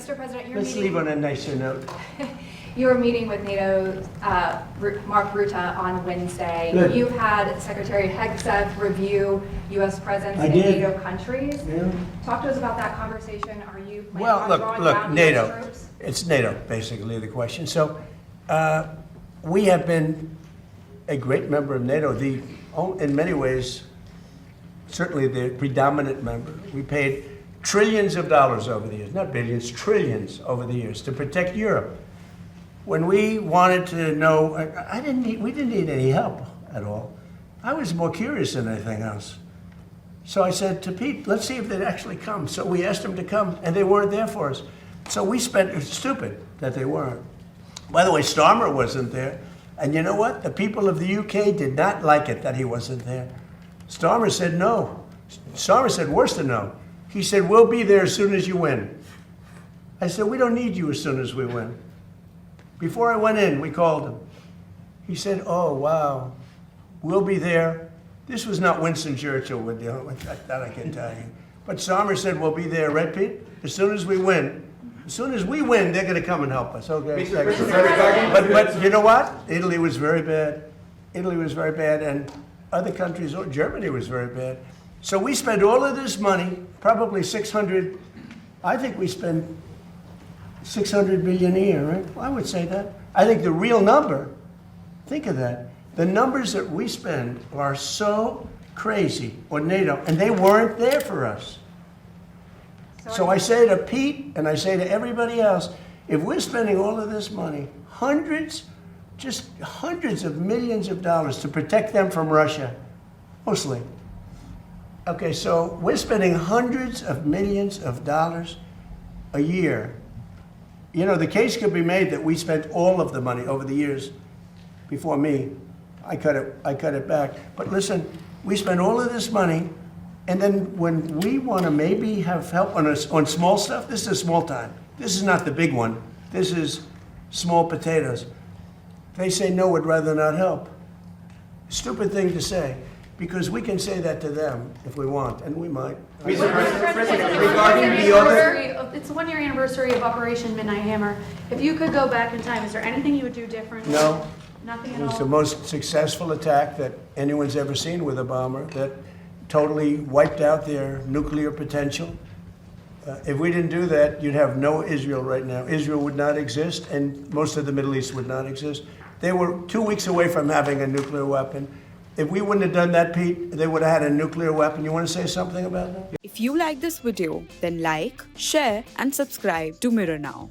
Mr. President, Let's leave on a nicer note. You were meeting with NATO Mark Rutte on Wednesday. Good. You've had Secretary Hegseth review U.S. presence in did. NATO countries. Yeah. Talk to us about that conversation. Are you planning Well, on look, drawing look, down NATO. U.S. troops? It's NATO, basically, the question. So we have been a great member of NATO, in many ways, certainly the predominant member. We paid trillions of dollars over the years, not billions, trillions over the years to protect Europe. When we wanted to know, we didn't need any help at all. I was more curious than anything else. So I said to Pete, let's see if they'd actually come. So we asked them to come, and they weren't there for us. So we spent, it's stupid that they weren't. By the way, Starmer wasn't there. And you know what? The people of the UK did not like it that he wasn't there. Starmer said no. Starmer said worse than no. He said, we'll be there as soon as you win. I said, we don't need you as soon as we win. Before I went in, we called him. He said, oh, wow, we'll be there. This was not Winston Churchill with that I can tell you. But Starmer said, we'll be there, right, Pete? As soon as we win. As soon as we win, they're going to come and help us. Okay. But you know what? Italy was very bad. Italy was very bad, and other countries, Germany was very bad. So we spend all of this money, probably 600, I think we spend 600 billion a year, right? I would say that. I think the real number, think of that. The numbers that we spend are so crazy on NATO, and they weren't there for us. So I say to Pete, and I say to everybody else, if we're spending all of this money, just hundreds of millions of dollars to protect them from Russia, mostly. Okay, so we're spending hundreds of millions of dollars a year. You know, the case could be made that we spent all of the money over the years before me. I cut it back. But listen, we spend all of this money, and then when we want to maybe have help on small stuff, this is small time. This is not the big one. This is small potatoes. They say no, would rather not help. Stupid thing to say, because we can say that to them if we want, and we might. Mr. President, regarding the other... It's the one-year anniversary of Operation Midnight Hammer. If you could go back in time, is there anything you would do differently? No. Nothing at It was all? the most successful attack that anyone's ever seen with a bomber that totally wiped out their nuclear potential. If we didn't do that, you'd have no Israel right now. Israel would not exist, and most of the Middle East would not exist. They were 2 weeks away from having a nuclear weapon. If we wouldn't have done that, Pete, they would have had a nuclear weapon. You want to say something about that? If you like this video, then like, share and subscribe to Mirror Now.